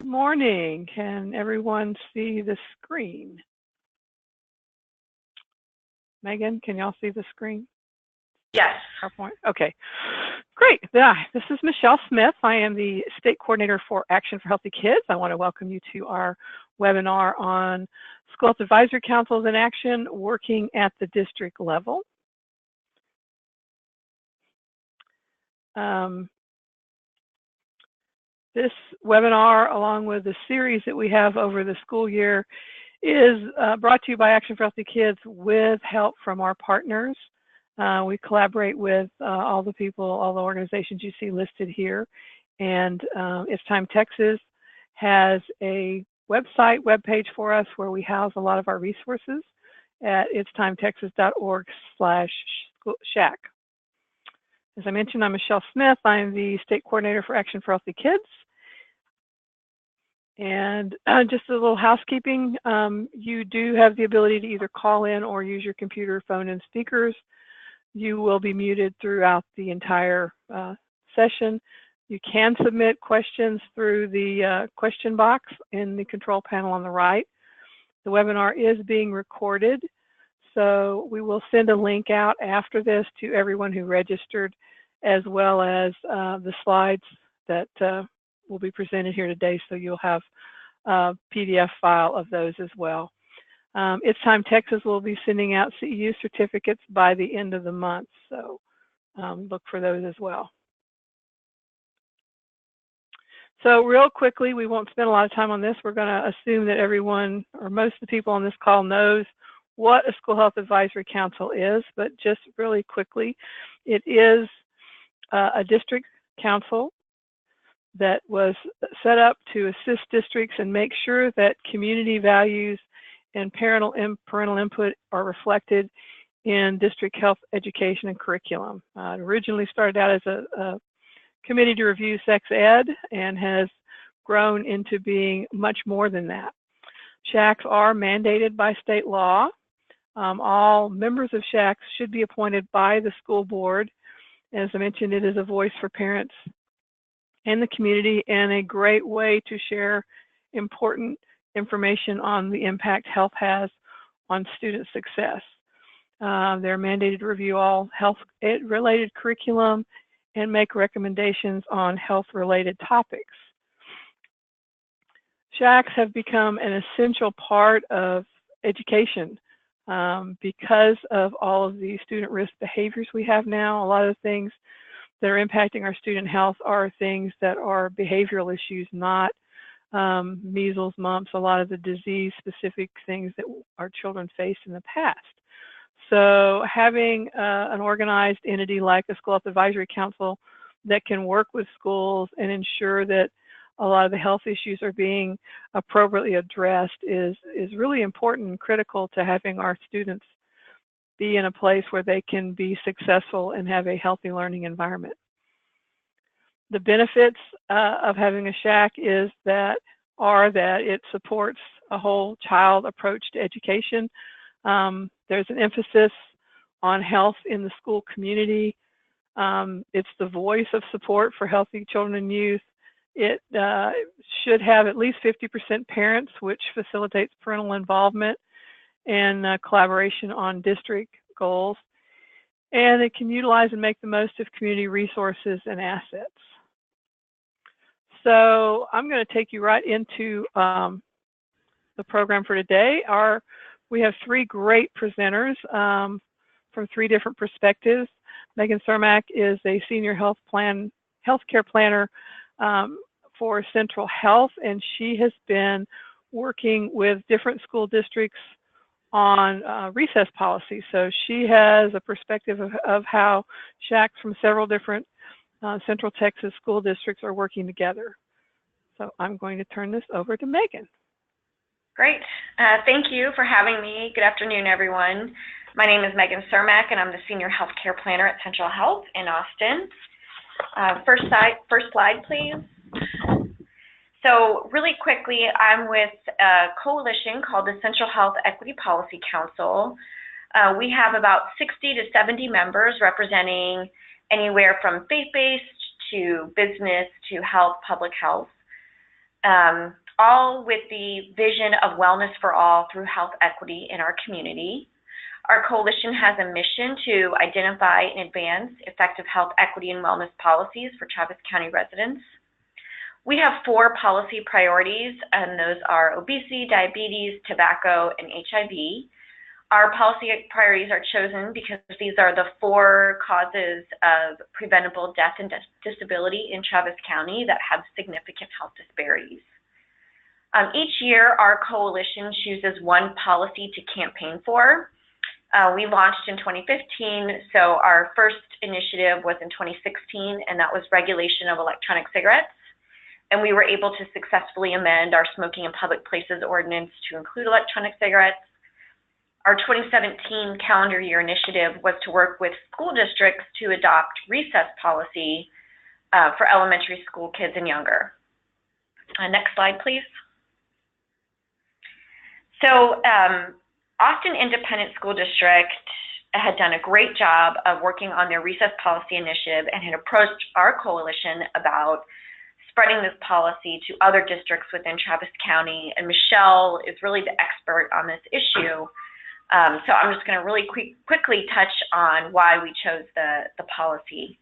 morning. Can everyone see the screen? Megan, can y'all see the screen? Yes. PowerPoint. Okay, great. Yeah, this is Michelle Smith. I am the State Coordinator for Action for Healthy Kids. I want to welcome you to our webinar on School Health Advisory Councils in Action working at the district level. This webinar, along with the series that we have over the school year, is brought to you by Action for Healthy Kids with help from our partners. We collaborate with all the people, all the organizations you see listed here. And It's Time Texas has a webpage for us where we house a lot of our resources at itstimetexas.org/SHAC. As I mentioned, I'm Michelle Smith. I'm the State Coordinator for Action for Healthy Kids. And just a little housekeeping, you do have the ability to either call in or use your computer, phone, and speakers. You will be muted throughout the entire session. You can submit questions through the question box in the control panel on the right. The webinar is being recorded, so we will send a link out after this to everyone who registered, as well as the slides that will be presented here today, so you'll have a PDF file of those as well. It's Time Texas will be sending out CEU certificates by the end of the month, so look for those as well. So real quickly, we won't spend a lot of time on this. We're going to assume that everyone, or most of the people on this call, knows what a School Health Advisory Council is, but just really quickly, it is a district council that was set up to assist districts and make sure that community values and parental input are reflected in district health education and curriculum. It originally started out as a committee to review sex ed and has grown into being much more than that. SHACs are mandated by state law. All members of SHACs should be appointed by the school board. As I mentioned, it is a voice for parents and the community, and a great way to share important information on the impact health has on student success. They're mandated to review all health-related curriculum and make recommendations on health-related topics. SHACs have become an essential part of education because of all of the student risk behaviors we have now. A lot of the things that are impacting our student health are things that are behavioral issues, not measles, mumps, a lot of the disease-specific things that our children faced in the past. So having an organized entity like a School Health Advisory Council that can work with schools and ensure that a lot of the health issues are being appropriately addressed is really important and critical to having our students be in a place where they can be successful and have a healthy learning environment. The benefits of having a SHAC are that it supports a whole child approach to education. There's an emphasis on health in the school community. It's the voice of support for healthy children and youth. It should have at least 50% parents, which facilitates parental involvement and collaboration on district goals. And it can utilize and make the most of community resources and assets. So I'm going to take you right into the program for today. We have three great presenters from three different perspectives. Megan Cermak is a senior healthcare planner for Central Health, and she has been working with different school districts on recess policy. So she has a perspective of how SHACs from several different Central Texas school districts are working together. So I'm going to turn this over to Megan. Great. Thank you for having me. Good afternoon, everyone. My name is Megan Cermak, and I'm the Senior Healthcare Planner at Central Health in Austin. First slide, please. So really quickly, I'm with a coalition called the Central Health Equity Policy Council. We have about 60 to 70 members representing anywhere from faith-based to business to health, public health. all with the vision of wellness for all through health equity in our community. Our coalition has a mission to identify and advance effective health equity and wellness policies for Travis County residents. We have 4 policy priorities, and those are obesity, diabetes, tobacco, and HIV. Our policy priorities are chosen because these are the 4 causes of preventable death and disability in Travis County that have significant health disparities. Each year, our coalition chooses one policy to campaign for. We launched in 2015, so our first initiative was in 2016, and that was regulation of electronic cigarettes. And we were able to successfully amend our smoking in public places ordinance to include electronic cigarettes. Our 2017 calendar year initiative was to work with school districts to adopt recess policy for elementary school kids and younger. Next slide, please. So Austin Independent School District had done a great job of working on their recess policy initiative and had approached our coalition about spreading this policy to other districts within Travis County, and Michelle is really the expert on this issue. So I'm just going to really quickly touch on why we chose the policy.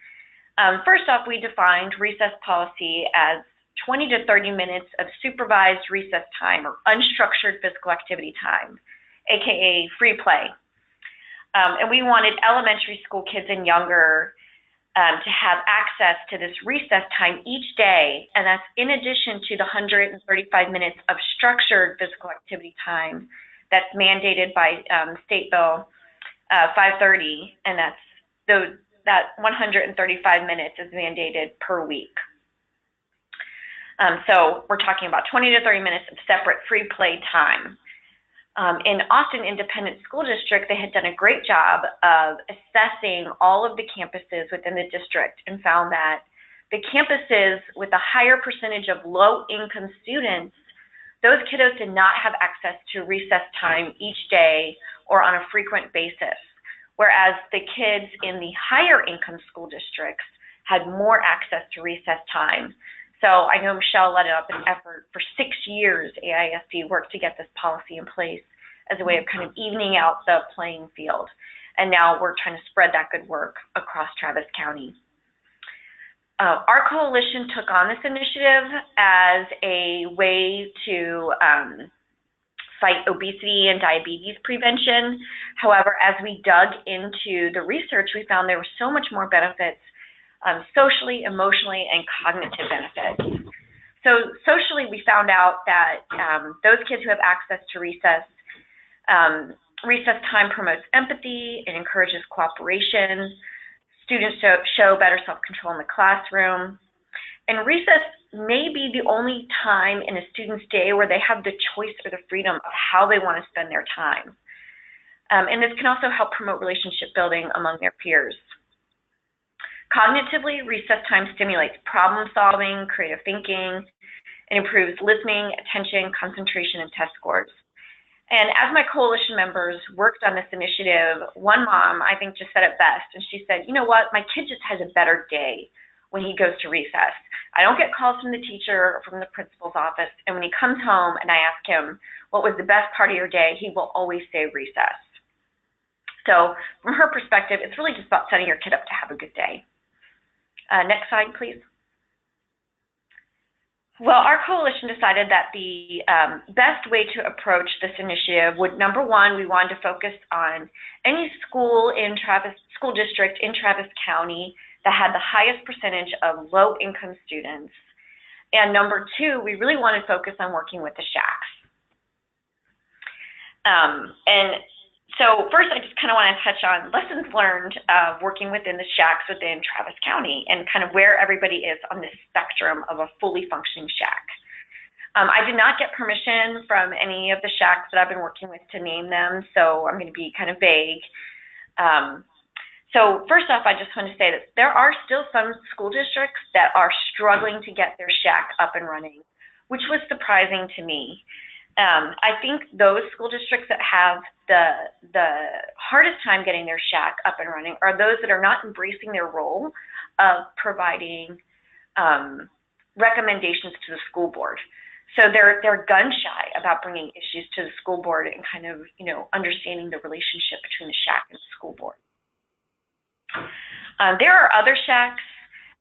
First off, we defined recess policy as 20 to 30 minutes of supervised recess time or unstructured physical activity time, aka free play. And we wanted elementary school kids and younger to have access to this recess time each day, and that's in addition to the 135 minutes of structured physical activity time that's mandated by State Bill 530, and that 135 minutes is mandated per week. So we're talking about 20 to 30 minutes of separate free play time. In Austin Independent School District, they had done a great job of assessing all of the campuses within the district and found that the campuses with a higher percentage of low-income students, those kiddos did not have access to recess time each day or on a frequent basis, whereas the kids in the higher income school districts had more access to recess time. So I know Michelle led up an effort for 6 years. AISD worked to get this policy in place as a way of kind of evening out the playing field. And now we're trying to spread that good work across Travis County. Our coalition took on this initiative as a way to fight obesity and diabetes prevention. However, as we dug into the research, we found there were so much more benefits socially, emotionally, and cognitive benefits. So socially, we found out that those kids who have access to recess time promotes empathy, it encourages cooperation, students show better self-control in the classroom, and recess may be the only time in a student's day where they have the choice or the freedom of how they want to spend their time. And this can also help promote relationship building among their peers. Cognitively, recess time stimulates problem solving, creative thinking, and improves listening, attention, concentration, and test scores. And as my coalition members worked on this initiative, one mom, I think, just said it best. And she said, you know what, my kid just has a better day when he goes to recess. I don't get calls from the teacher or from the principal's office. And when he comes home and I ask him, what was the best part of your day, he will always say recess. So from her perspective, it's really just about setting your kid up to have a good day. Next slide, please. Well, our coalition decided that the best way to approach this initiative would, number one, we wanted to focus on any school district in Travis County that had the highest percentage of low-income students. And number two, we really wanted to focus on working with the SHACs. And so first, I just kind of want to touch on lessons learned working within the SHACs within Travis County and kind of where everybody is on this spectrum of a fully functioning SHAC. I did not get permission from any of the SHACs that I've been working with to name them, so I'm going to be kind of vague. So first off, I just want to say that there are still some school districts that are struggling to get their SHAC up and running, which was surprising to me. I think those school districts that have the hardest time getting their SHAC up and running are those that are not embracing their role of providing recommendations to the school board. So they're gun shy about bringing issues to the school board and kind of, understanding the relationship between the SHAC and the school board. There are other SHACs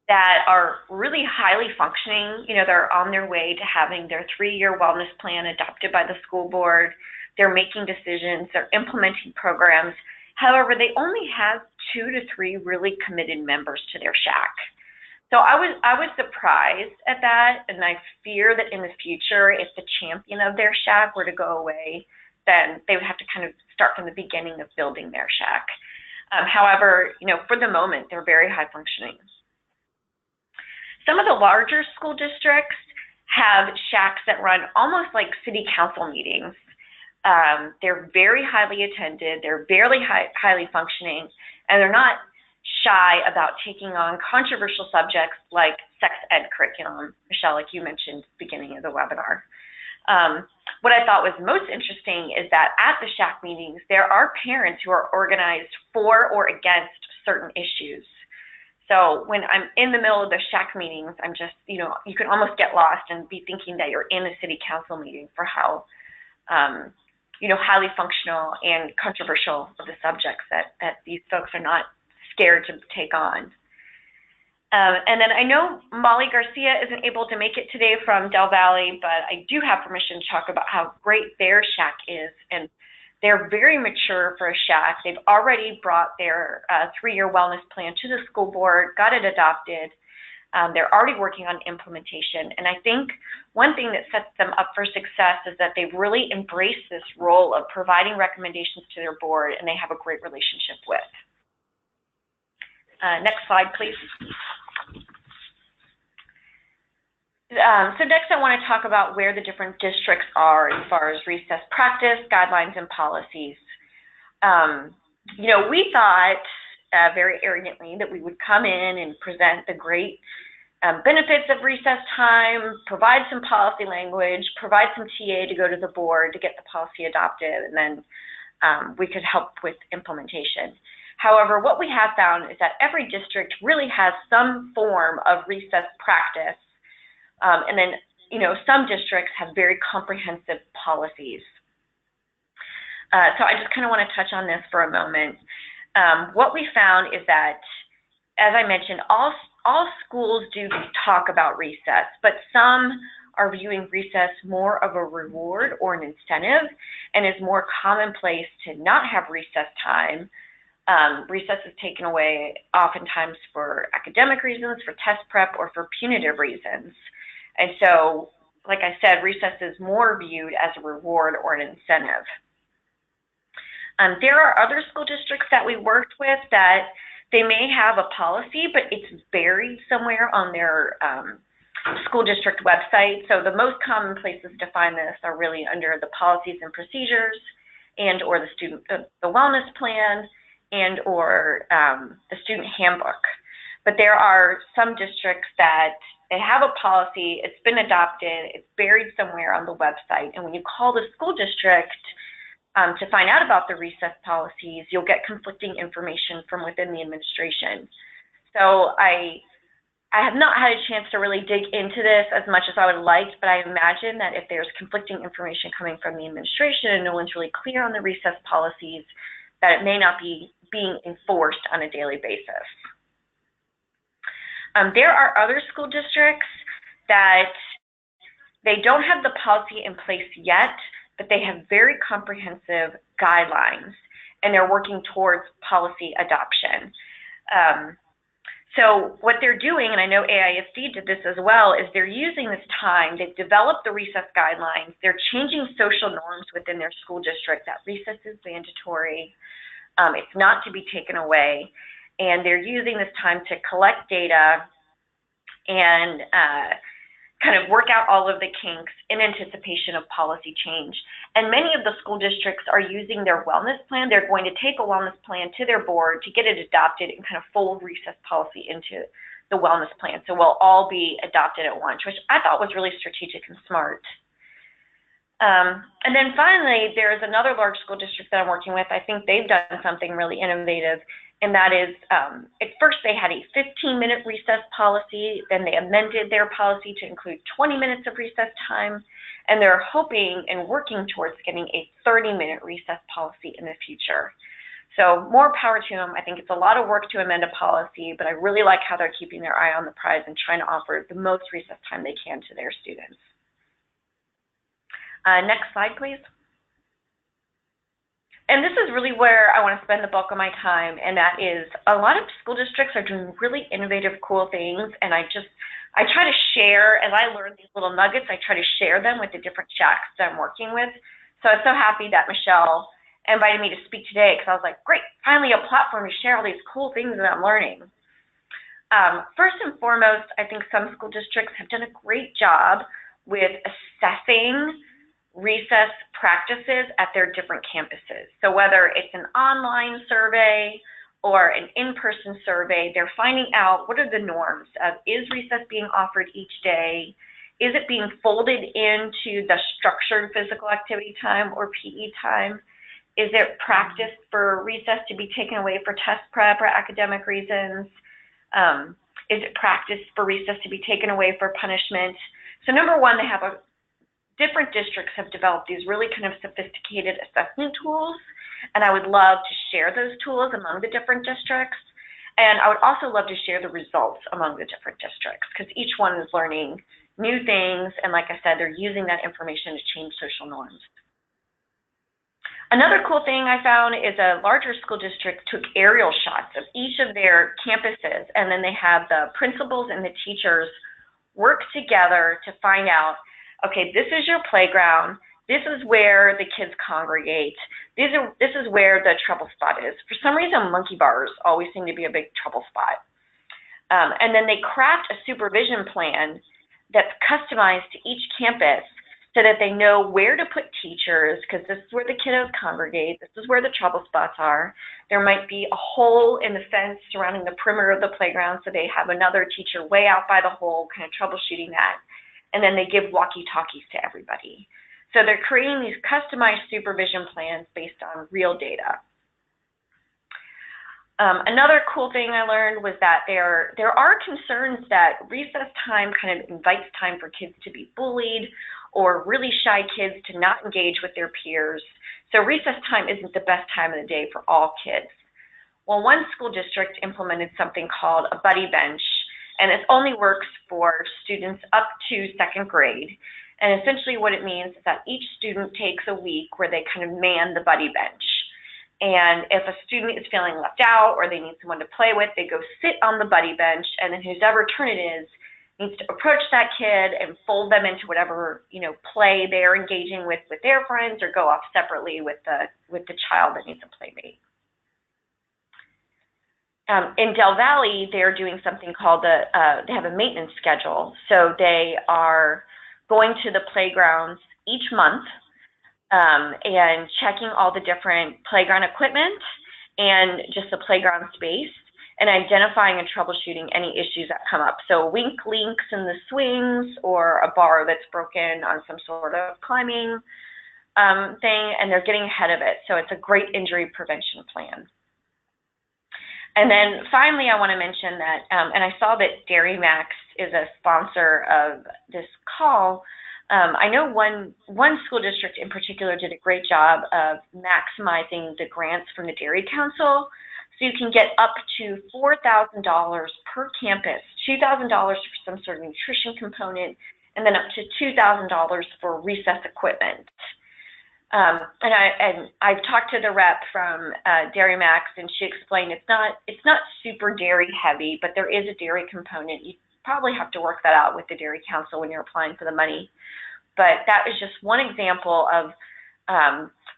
that are really highly functioning. They're on their way to having their 3-year wellness plan adopted by the school board. They're making decisions. They're implementing programs. However, they only have 2 to 3 really committed members to their SHAC. So I was surprised at that, and I fear that in the future, if the champion of their SHAC were to go away, then they would have to kind of start from the beginning of building their SHAC. However, for the moment, they're very high functioning. Some of the larger school districts have SHACs that run almost like city council meetings. They're very highly attended, they're very highly functioning, and they're not shy about taking on controversial subjects like sex ed curriculum, Michelle, like you mentioned at the beginning of the webinar. What I thought was most interesting is that at the SHAC meetings, there are parents who are organized for or against certain issues. So when I'm in the middle of the SHAC meetings, I'm just, you can almost get lost and be thinking that you're in a city council meeting for how, highly functional and controversial of the subjects that these folks are not scared to take on. And then I know Molly Garcia isn't able to make it today from Del Valle, but I do have permission to talk about how great their SHAC is. And they're very mature for a SHAC. They've already brought their 3-year wellness plan to the school board, got it adopted. They're already working on implementation. And I think one thing that sets them up for success is that they've really embraced this role of providing recommendations to their board, and they have a great relationship with. Next slide, please. So next I want to talk about where the different districts are as far as recess practice, guidelines, and policies. We thought very arrogantly that we would come in and present the great benefits of recess time, provide some policy language, provide some TA to go to the board to get the policy adopted, and then we could help with implementation. However, what we have found is that every district really has some form of recess practice, and then, some districts have very comprehensive policies. So I just kind of want to touch on this for a moment. What we found is that, as I mentioned, all schools do talk about recess, but some are viewing recess more of a reward or an incentive, and is more commonplace to not have recess time. Recess is taken away oftentimes for academic reasons, for test prep, or for punitive reasons. And so, like I said, recess is more viewed as a reward or an incentive. There are other school districts that we worked with that they may have a policy, but it's buried somewhere on their school district website. So the most common places to find this are really under the policies and procedures, and or the wellness plan, and or the student handbook. But there are some districts that they have a policy, it's been adopted, it's buried somewhere on the website, and when you call the school district to find out about the recess policies, you'll get conflicting information from within the administration. So I have not had a chance to really dig into this as much as I would like, but I imagine that if there's conflicting information coming from the administration and no one's really clear on the recess policies, that it may not be being enforced on a daily basis. There are other school districts that they don't have the policy in place yet, but they have very comprehensive guidelines, and they're working towards policy adoption. So what they're doing, and I know AISD did this as well, is they're using this time, they've developed the recess guidelines, they're changing social norms within their school district that recess is mandatory, it's not to be taken away, and they're using this time to collect data and kind of work out all of the kinks in anticipation of policy change. And many of the school districts are using their wellness plan. They're going to take a wellness plan to their board to get it adopted and kind of fold recess policy into the wellness plan. So we'll all be adopted at once, which I thought was really strategic and smart. And then finally, there's another large school district that I'm working with. I think they've done something really innovative, And that is, at first they had a 15-minute recess policy, then they amended their policy to include 20 minutes of recess time, and they're hoping and working towards getting a 30-minute recess policy in the future. So more power to them. I think it's a lot of work to amend a policy, but I really like how they're keeping their eye on the prize and trying to offer the most recess time they can to their students. Next slide, please. And this is really where I want to spend the bulk of my time, and that is a lot of school districts are doing really innovative, cool things, and I try to share, as I learn these little nuggets, I try to share them with the different SHACs that I'm working with. So I'm so happy that Michelle invited me to speak today, because I was like, great, finally a platform to share all these cool things that I'm learning. First and foremost, I think some school districts have done a great job with assessing recess practices at their different campuses. So whether it's an online survey or an in-person survey, they're finding out what are the norms of, is recess being offered each day? Is it being folded into the structured physical activity time or PE time? Is it practice for recess to be taken away for test prep or academic reasons? Is it practice for recess to be taken away for punishment? So number one, they have different districts have developed these really kind of sophisticated assessment tools, and I would love to share those tools among the different districts. And I would also love to share the results among the different districts, because each one is learning new things, and like I said, they're using that information to change social norms. Another cool thing I found is a larger school district took aerial shots of each of their campuses, and then they have the principals and the teachers work together to find out, okay, this is your playground, this is where the kids congregate, this is where the trouble spot is. For some reason, monkey bars always seem to be a big trouble spot. And then they craft a supervision plan that's customized to each campus so that they know where to put teachers, because this is where the kiddos congregate, this is where the trouble spots are. There might be a hole in the fence surrounding the perimeter of the playground, so they have another teacher way out by the hole kind of troubleshooting that. And then they give walkie-talkies to everybody. So they're creating these customized supervision plans based on real data. Another cool thing I learned was that there are concerns that recess time kind of invites time for kids to be bullied or really shy kids to not engage with their peers. So recess time isn't the best time of the day for all kids. Well, one school district implemented something called a buddy bench, and it only works for students up to second grade. And essentially what it means is that each student takes a week where they kind of man the buddy bench. And if a student is feeling left out or they need someone to play with, they go sit on the buddy bench, and then whoever turn it is needs to approach that kid and fold them into whatever, play they're engaging with their friends, or go off separately with the child that needs a playmate. In Del Valle, they're doing something called they have a maintenance schedule. So they are going to the playgrounds each month and checking all the different playground equipment and just the playground space, and identifying and troubleshooting any issues that come up. So weak links in the swings, or a bar that's broken on some sort of climbing thing, and they're getting ahead of it. So it's a great injury prevention plan. And then finally, I want to mention that, and I saw that Dairy Max is a sponsor of this call. I know one school district in particular did a great job of maximizing the grants from the Dairy Council. So you can get up to $4,000 per campus, $2,000 for some sort of nutrition component, and then up to $2,000 for recess equipment. And I've talked to the rep from Dairy Max, and she explained it's not super dairy heavy, but there is a dairy component. You probably have to work that out with the Dairy Council when you're applying for the money. But that is just one example of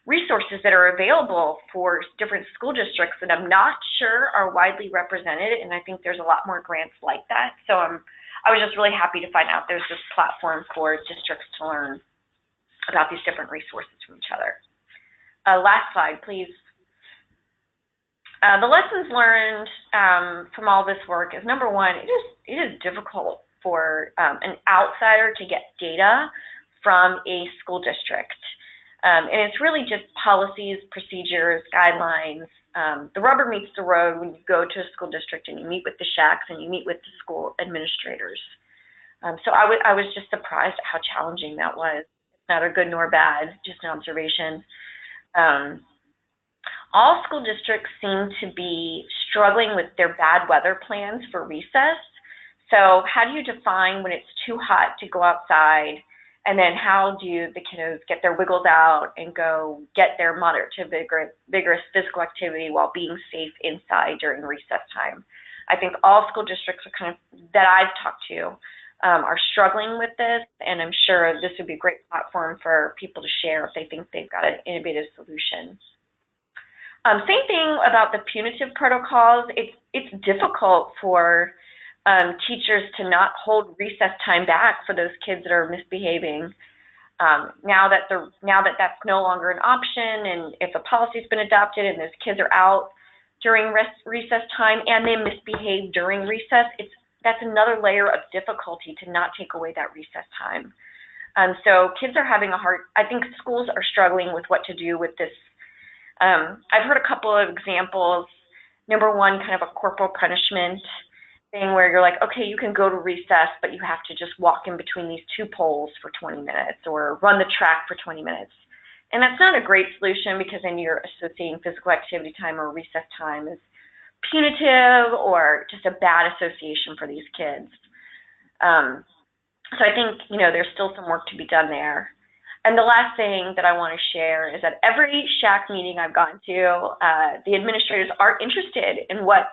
resources that are available for different school districts that I'm not sure are widely represented, and I think there's a lot more grants like that. So I was just really happy to find out there's this platform for districts to learn about these different resources from each other. Last slide, please. The lessons learned from all this work is, number one, it is difficult for an outsider to get data from a school district. And it's really just policies, procedures, guidelines, the rubber meets the road when you go to a school district and you meet with the SHACs and you meet with the school administrators. So I was just surprised at how challenging that was. Neither good nor bad, just an observation. All school districts seem to be struggling with their bad weather plans for recess. So how do you define when it's too hot to go outside, and then how do the kiddos get their wiggles out and go get their moderate to vigorous physical activity while being safe inside during recess time? I think all school districts are kind of, that I've talked to, are struggling with this, and I'm sure this would be a great platform for people to share if they think they've got an innovative solution. Same thing about the punitive protocols. It's difficult for teachers to not hold recess time back for those kids that are misbehaving. Now that that's no longer an option, and if a policy's been adopted and those kids are out during recess time and they misbehave during recess, that's another layer of difficulty to not take away that recess time. So kids are having I think schools are struggling with what to do with this. I've heard a couple of examples. Number one, kind of a corporal punishment thing where you're like, okay, you can go to recess, but you have to just walk in between these two poles for 20 minutes or run the track for 20 minutes. And that's not a great solution, because then you're associating physical activity time or recess time as punitive or just a bad association for these kids. So I think, there's still some work to be done there. And the last thing that I want to share is that every SHAC meeting I've gone to, the administrators are interested in what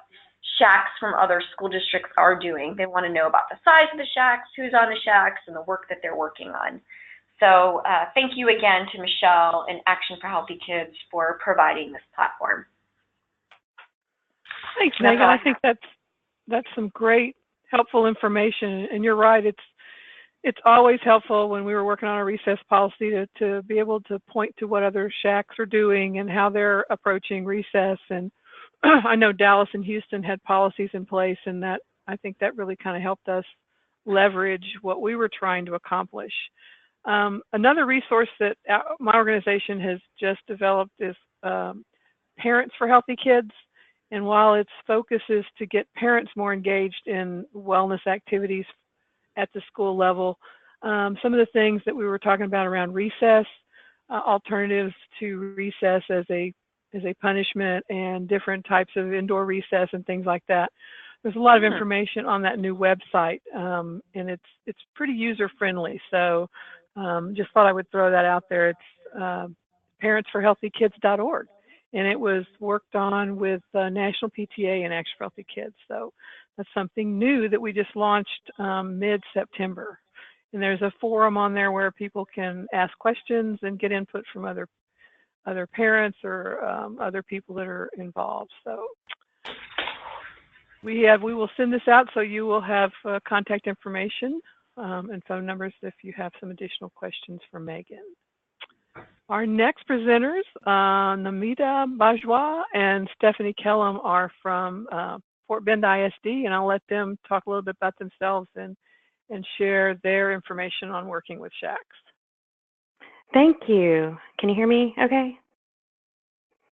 SHACs from other school districts are doing. They want to know about the size of the SHACs, who's on the SHACs, and the work that they're working on. So thank you again to Michelle and Action for Healthy Kids for providing this platform. Thanks, Megan. I think that's some great, helpful information. And you're right, it's always helpful when we were working on a recess policy to be able to point to what other SHACs are doing and how they're approaching recess. And I know Dallas and Houston had policies in place, and I think that really kind of helped us leverage what we were trying to accomplish. Another resource that my organization has just developed is Parents for Healthy Kids. And while its focus is to get parents more engaged in wellness activities at the school level, some of the things that we were talking about around recess, alternatives to recess as a punishment, and different types of indoor recess and things like that. There's a lot of information on that new website, and it's pretty user friendly. So just thought I would throw that out there. It's parentsforhealthykids.org, and it was worked on with National PTA and Action for Healthy Kids. So that's something new that we just launched mid-September. And there's a forum on there where people can ask questions and get input from other parents or other people that are involved. So we will send this out, so you will have contact information and phone numbers if you have some additional questions for Megan. Our next presenters, Nomita Bajwa and Stephanie Kellam, are from Fort Bend ISD, and I'll let them talk a little bit about themselves and share their information on working with SHACs. Thank you. Can you hear me okay?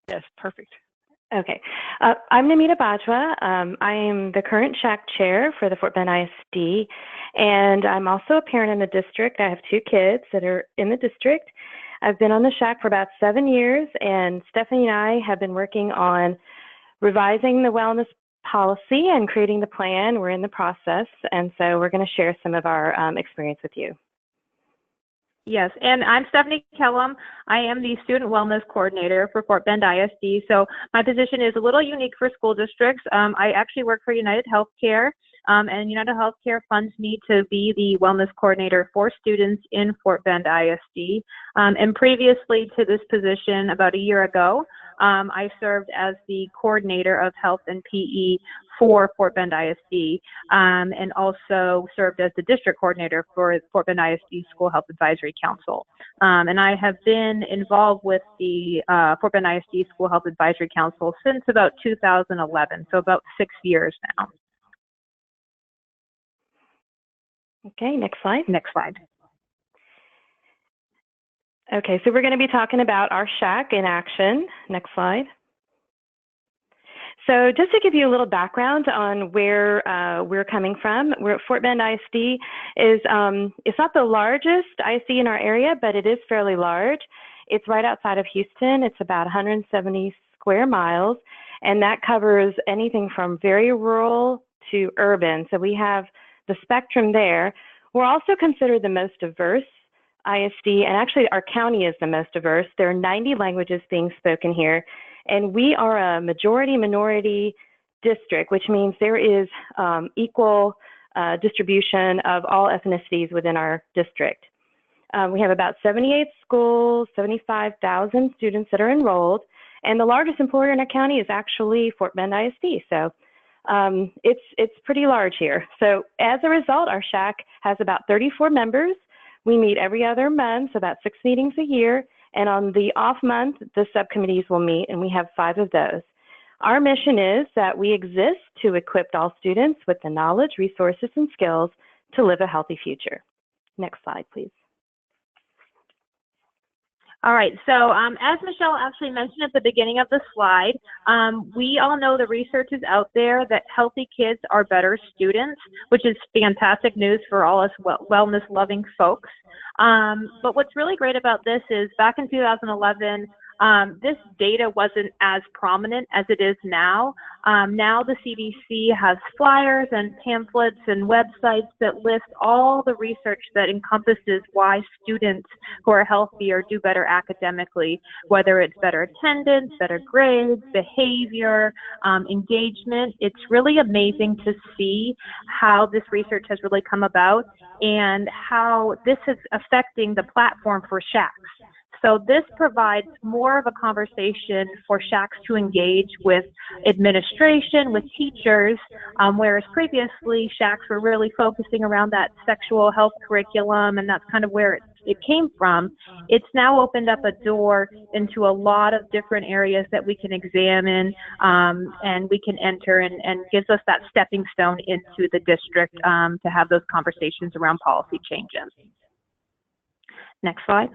Yes, perfect. Okay. I'm Nomita Bajwa. I am the current SHAC chair for the Fort Bend ISD, and I'm also a parent in the district. I have 2 kids that are in the district. I've been on the SHAC for about 7 years, and Stephanie and I have been working on revising the wellness policy and creating the plan. We're in the process, and so we're going to share some of our experience with you. Yes, and I'm Stephanie Kellam. I am the Student Wellness Coordinator for Fort Bend ISD. So my position is a little unique for school districts. I actually work for United Healthcare, and United Healthcare funds me to be the Wellness Coordinator for students in Fort Bend ISD. And previously to this position, about a year ago, I served as the Coordinator of Health and PE for Fort Bend ISD, and also served as the District Coordinator for Fort Bend ISD School Health Advisory Council. And I have been involved with the Fort Bend ISD School Health Advisory Council since about 2011, so about 6 years now. Okay, next slide. Next slide. Okay, so we're going to be talking about our SHAC in action. Next slide. So just to give you a little background on where we're coming from, we're at Fort Bend ISD. It's not the largest ISD in our area, but it is fairly large. It's right outside of Houston. It's about 170 square miles, and that covers anything from very rural to urban. So we have the spectrum there. We're also considered the most diverse ISD, and actually our county is the most diverse. There are 90 languages being spoken here. And we are a majority-minority district, which means there is equal distribution of all ethnicities within our district. We have about 78 schools, 75,000 students that are enrolled, and the largest employer in our county is actually Fort Bend ISD. So it's pretty large here. So as a result, our SHAC has about 34 members. We meet every other month, about 6 meetings a year. And on the off month, the subcommittees will meet, and we have 5 of those. Our mission is that we exist to equip all students with the knowledge, resources, and skills to live a healthy future. Next slide, please. All right, so as Michelle actually mentioned at the beginning of the slide, we all know the research is out there that healthy kids are better students, which is fantastic news for all us wellness-loving folks. But what's really great about this is back in 2011, this data wasn't as prominent as it is now. Now the CDC has flyers and pamphlets and websites that list all the research that encompasses why students who are healthier do better academically, whether it's better attendance, better grades, behavior, engagement. It's really amazing to see how this research has really come about and how this is affecting the platform for SHACs. So this provides more of a conversation for SHACs to engage with administration, with teachers, whereas previously SHACs were really focusing around that sexual health curriculum, and that's kind of where it came from. It's now opened up a door into a lot of different areas that we can examine and we can enter, and gives us that stepping stone into the district to have those conversations around policy changes. Next slide.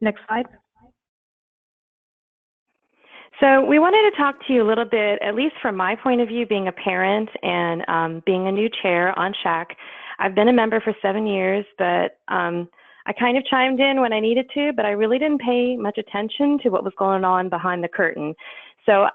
Next slide. So we wanted to talk to you a little bit, at least from my point of view, being a parent and being a new chair on SHAC. I've been a member for 7 years, but I kind of chimed in when I needed to, but I really didn't pay much attention to what was going on behind the curtain. So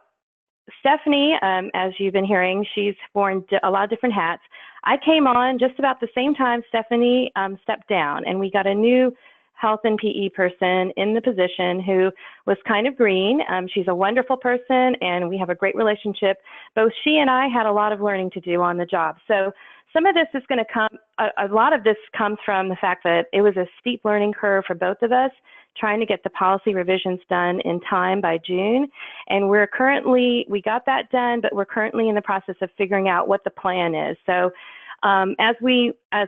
Stephanie, as you've been hearing, she's worn a lot of different hats. I came on just about the same time Stephanie stepped down, and we got a new health and PE person in the position who was kind of green. She's a wonderful person, and we have a great relationship. Both she and I had a lot of learning to do on the job. So some of this is going to come, a lot of this comes from the fact that it was a steep learning curve for both of us, trying to get the policy revisions done in time by June. And we got that done, but we're currently in the process of figuring out what the plan is. So as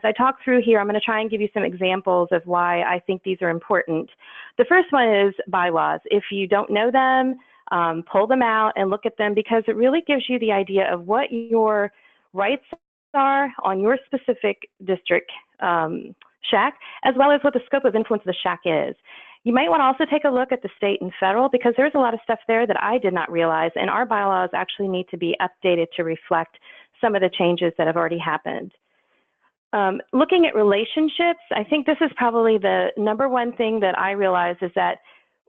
I talk through here, I'm going to try and give you some examples of why I think these are important. The first one is bylaws. If you don't know them, pull them out and look at them, because it really gives you the idea of what your rights are on your specific district SHAC, as well as what the scope of influence of the SHAC is. You might want to also take a look at the state and federal, because there's a lot of stuff there that I did not realize, and our bylaws actually need to be updated to reflect some of the changes that have already happened. Looking at relationships, I think this is probably the number one thing that I realize is that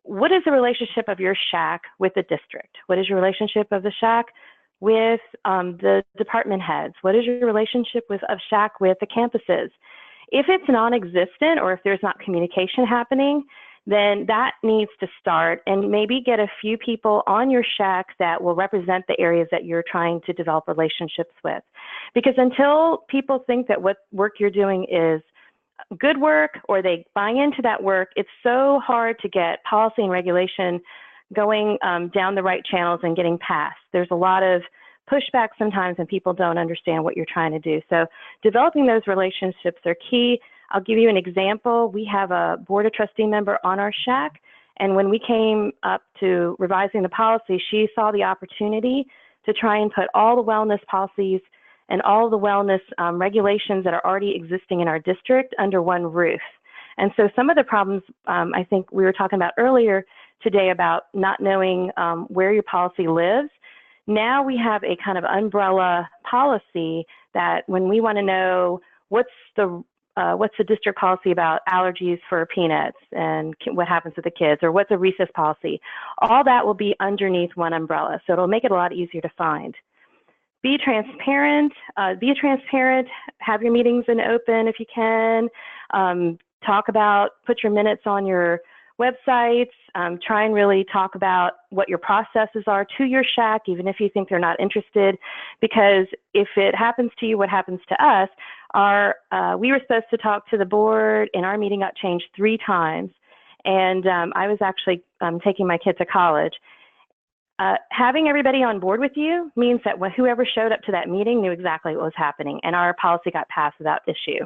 what is the relationship of your SHAC with the district? What is your relationship of the SHAC with the department heads? What is your relationship of SHAC with the campuses? If it's non-existent, or if there's not communication happening, then that needs to start, and maybe get a few people on your SHAC that will represent the areas that you're trying to develop relationships with. Because until people think that what work you're doing is good work, or they buy into that work, it's so hard to get policy and regulation going down the right channels and getting passed. There's a lot of pushback sometimes, and people don't understand what you're trying to do. So developing those relationships are key. I'll give you an example. We have a Board of Trustee member on our SHAC, and when we came up to revising the policy, she saw the opportunity to try and put all the wellness policies and all the wellness regulations that are already existing in our district under one roof. And so some of the problems I think we were talking about earlier today about not knowing where your policy lives, now we have a kind of umbrella policy that when we want to know what's the district policy about allergies for peanuts and what happens to the kids, or what's a recess policy, all that will be underneath one umbrella. So it'll make it a lot easier to find. Be transparent, have your meetings in open if you can, put your minutes on your websites, try and really talk about what your processes are to your SHAC, even if you think they're not interested, because if it happens to you, what happens to us, we were supposed to talk to the board and our meeting got changed 3 times. And I was actually taking my kid to college. Having everybody on board with you means that whoever showed up to that meeting knew exactly what was happening, and our policy got passed without issue.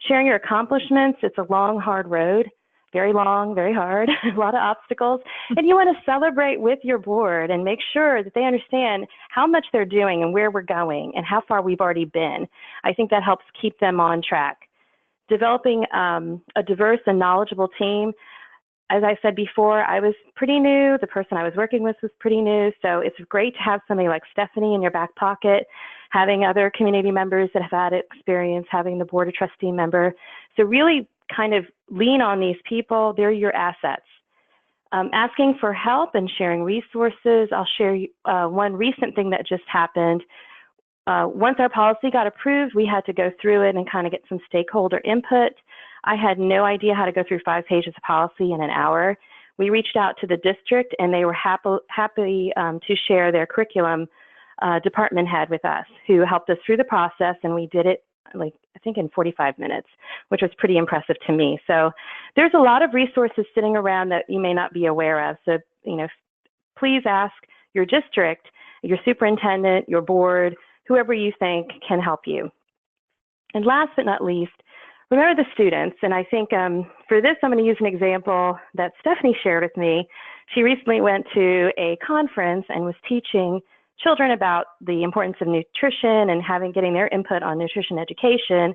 Sharing your accomplishments, it's a long, hard road, very long, very hard, a lot of obstacles, and you want to celebrate with your board and make sure that they understand how much they're doing and where we're going and how far we've already been. I think that helps keep them on track. Developing a diverse and knowledgeable team. As I said before, I was pretty new. The person I was working with was pretty new. So it's great to have somebody like Stephanie in your back pocket, having other community members that have had experience, having the board of trustee member. So really kind of lean on these people. They're your assets. Asking for help and sharing resources. I'll share one recent thing that just happened. Once our policy got approved, we had to go through it and kind of get some stakeholder input. I had no idea how to go through 5 pages of policy in an hour. We reached out to the district and they were happy to share their curriculum department head with us, who helped us through the process, and we did it I think in 45 minutes, which was pretty impressive to me. So there's a lot of resources sitting around that you may not be aware of. So, please ask your district, your superintendent, your board, whoever you think can help you. And last but not least, remember the students. And I think for this, I'm going to use an example that Stephanie shared with me. She recently went to a conference and was teaching children about the importance of nutrition and getting their input on nutrition education,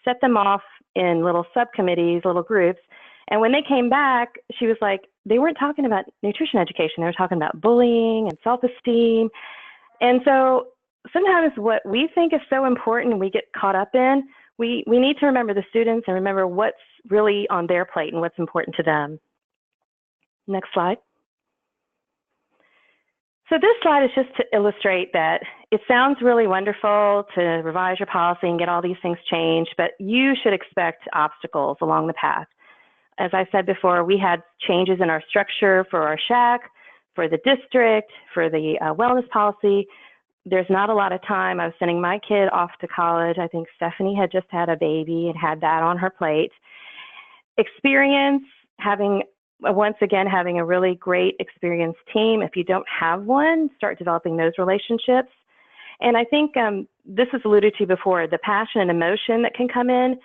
set them off in little subcommittees, little groups. And when they came back, she was like, they weren't talking about nutrition education. They were talking about bullying and self-esteem. And so sometimes what we think is so important, we get caught up in, we need to remember the students and remember what's really on their plate and what's important to them. Next slide. So this slide is just to illustrate that it sounds really wonderful to revise your policy and get all these things changed, but you should expect obstacles along the path. As I said before, we had changes in our structure for our SHAC, for the district, for the wellness policy. There's not a lot of time. I was sending my kid off to college. I think Stephanie had just had a baby and had that on her plate. Experience, once again, having a really great experienced team. If you don't have one, start developing those relationships. And I think this was alluded to before, the passion and emotion that can come in.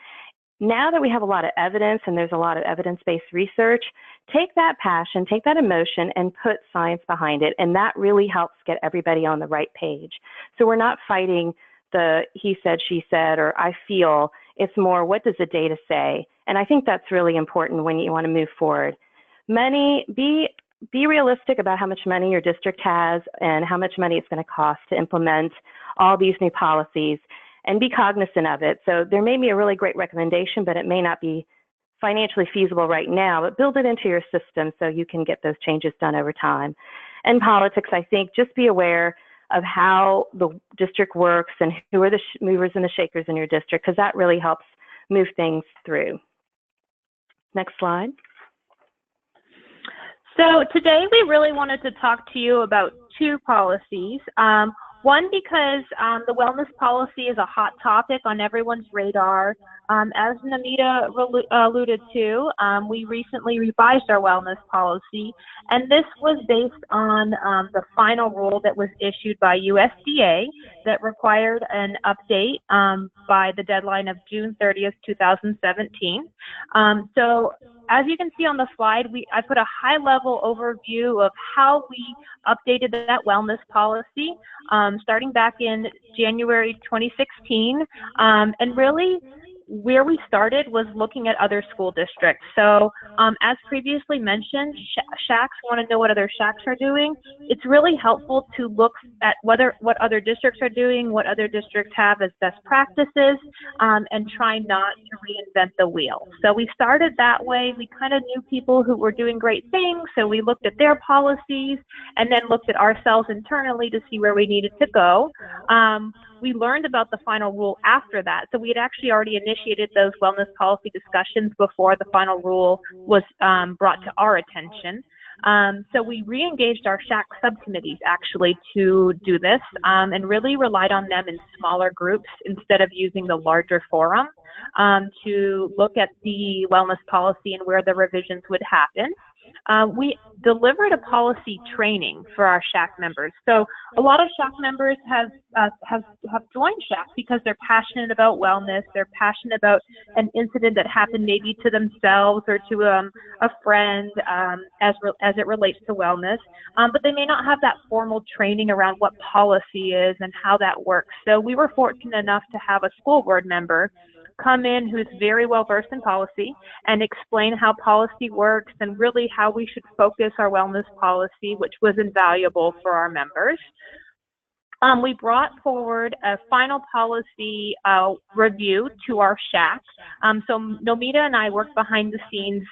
Now that we have a lot of evidence and there's a lot of evidence-based research, take that passion, take that emotion and put science behind it. And that really helps get everybody on the right page. So we're not fighting the he said, she said, or I feel. It's more, what does the data say? And I think that's really important when you want to move forward. Money, be realistic about how much money your district has and how much money it's going to cost to implement all these new policies, and be cognizant of it. So there may be a really great recommendation, but it may not be financially feasible right now, but build it into your system so you can get those changes done over time. And politics, I think, just be aware of how the district works and who are the movers and the shakers in your district, because that really helps move things through. Next slide. So today we really wanted to talk to you about 2 policies. One, because the wellness policy is a hot topic on everyone's radar. As Namita alluded to, we recently revised our wellness policy, and this was based on the final rule that was issued by USDA that required an update by the deadline of June 30th, 2017. So as you can see on the slide, I put a high-level overview of how we updated that wellness policy starting back in January 2016, and really where we started was looking at other school districts. So as previously mentioned, SHACs want to know what other SHACs are doing. It's really helpful to look at what other districts are doing, what other districts have as best practices, and try not to reinvent the wheel. So we started that way. We kind of knew people who were doing great things, so we looked at their policies and then looked at ourselves internally to see where we needed to go. We learned about the final rule after that. So we had actually already initiated those wellness policy discussions before the final rule was brought to our attention. So we re-engaged our SHAC subcommittees actually to do this and really relied on them in smaller groups instead of using the larger forum to look at the wellness policy and where the revisions would happen. We delivered a policy training for our SHAC members. So a lot of SHAC members have joined SHAC because they're passionate about wellness. They're passionate about an incident that happened maybe to themselves or to a friend as it relates to wellness. But they may not have that formal training around what policy is and how that works. So we were fortunate enough to have a school board member come in who's very well versed in policy and explain how policy works and really how we should focus our wellness policy, which was invaluable for our members. We brought forward a final policy review to our SHAC. So Nomita and I worked behind the scenes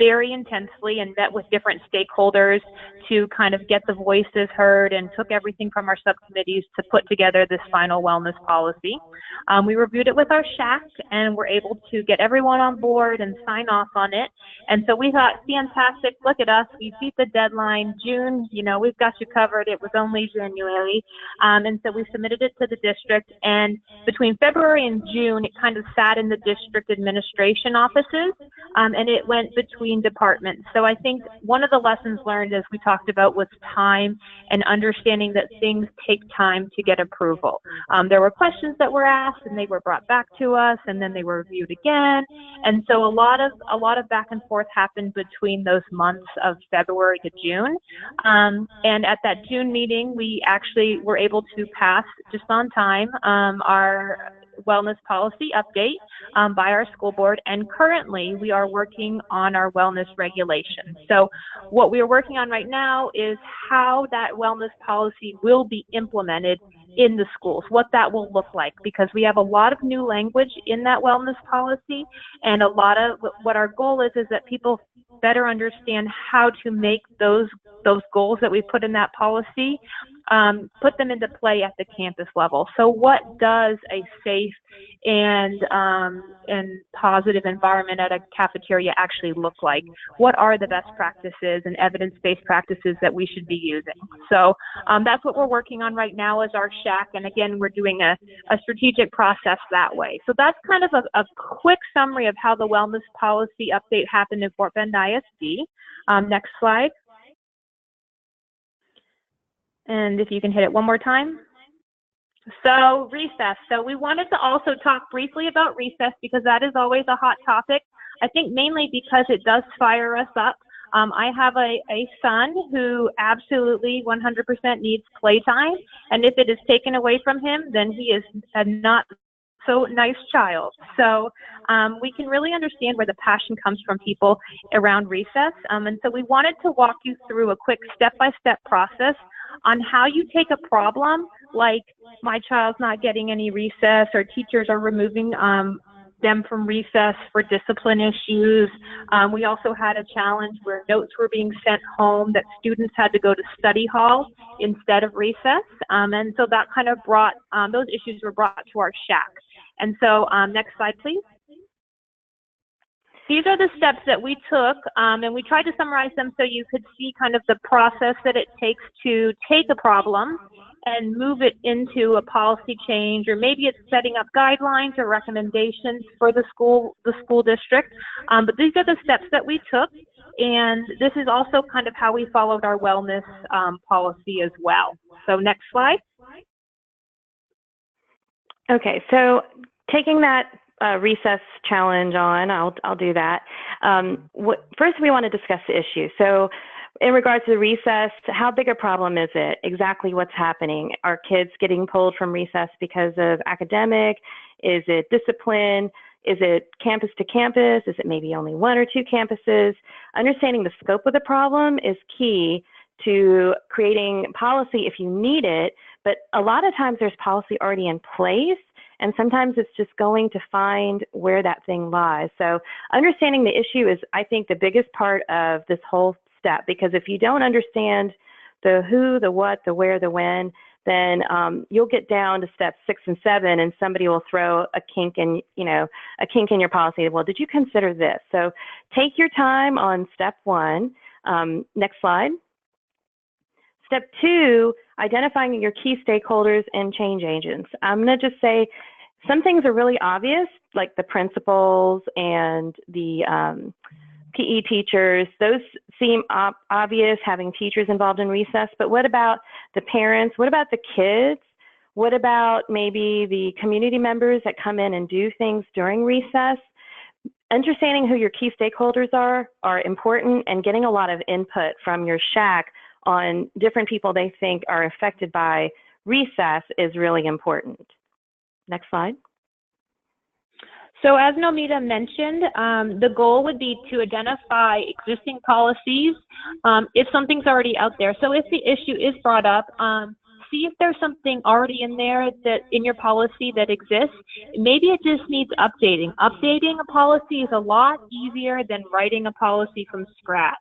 very intensely and met with different stakeholders to kind of get the voices heard and took everything from our subcommittees to put together this final wellness policy. We reviewed it with our SHAC and were able to get everyone on board and sign off on it. And so we thought, fantastic, look at us, we beat the deadline, June, you know, we've got you covered, it was only January. And so we submitted it to the district, and between February and June, it kind of sat in the district administration offices, and it went between departments. So I think one of the lessons learned, as we talked about, was time and understanding that things take time to get approval. There were questions that were asked and they were brought back to us and then they were reviewed again. And so a lot of back and forth happened between those months of February to June. And at that June meeting, we actually were able to pass just on time our wellness policy update by our school board, and currently we are working on our wellness regulation. So what we are working on right now is how that wellness policy will be implemented in the schools, what that will look like, because we have a lot of new language in that wellness policy, and a lot of what our goal is that people better understand how to make those goals that we put in that policy, put them into play at the campus level. So what does a safe and positive environment at a cafeteria actually look like? What are the best practices and evidence-based practices that we should be using? So that's what we're working on right now as our SHAC, and again, we're doing a strategic process that way. So that's kind of a quick summary of how the wellness policy update happened in Fort Bend ISD. Next slide. And if you can hit it one more time. So recess. So we wanted to also talk briefly about recess because that is always a hot topic. I think mainly because it does fire us up. I have a son who absolutely 100% needs playtime, and if it is taken away from him, then he is a not so nice child. So we can really understand where the passion comes from people around recess. And so we wanted to walk you through a quick step-by-step process on how you take a problem like my child's not getting any recess, or teachers are removing them from recess for discipline issues. We also had a challenge where notes were being sent home that students had to go to study hall instead of recess. And so that kind of brought, those issues were brought to our SHAC. And so next slide, please. these are the steps that we took, and we tried to summarize them so you could see kind of the process that it takes to take a problem and move it into a policy change, or maybe it's setting up guidelines or recommendations for the school district. But these are the steps that we took, and this is also kind of how we followed our wellness policy as well. So next slide. Okay, so taking that recess challenge on, I'll do that. First, we want to discuss the issue. So in regards to the recess, how big a problem is it? Exactly what's happening? Are kids getting pulled from recess because of academic? Is it discipline? Is it campus to campus? Is it maybe only one or two campuses? Understanding the scope of the problem is key to creating policy if you need it, but a lot of times there's policy already in place, and sometimes it's just going to find where that thing lies. So understanding the issue is, I think, the biggest part of this whole step, because if you don't understand the who, the what, the where, the when, then you'll get down to steps 6 and 7, and somebody will throw a kink in, a kink in your policy. Well, did you consider this? So take your time on step 1. Next slide. Step 2, identifying your key stakeholders and change agents. I'm going to just say some things are really obvious, like the principals and the PE teachers. Those seem obvious, having teachers involved in recess, but what about the parents? What about the kids? What about maybe the community members that come in and do things during recess? Understanding who your key stakeholders are important, and getting a lot of input from your SHAC on different people they think are affected by recess is really important. Next slide. So as Nomita mentioned, the goal would be to identify existing policies if something's already out there. So if the issue is brought up, see if there's something already in there that in your policy that exists. Maybe it just needs updating. Updating a policy is a lot easier than writing a policy from scratch.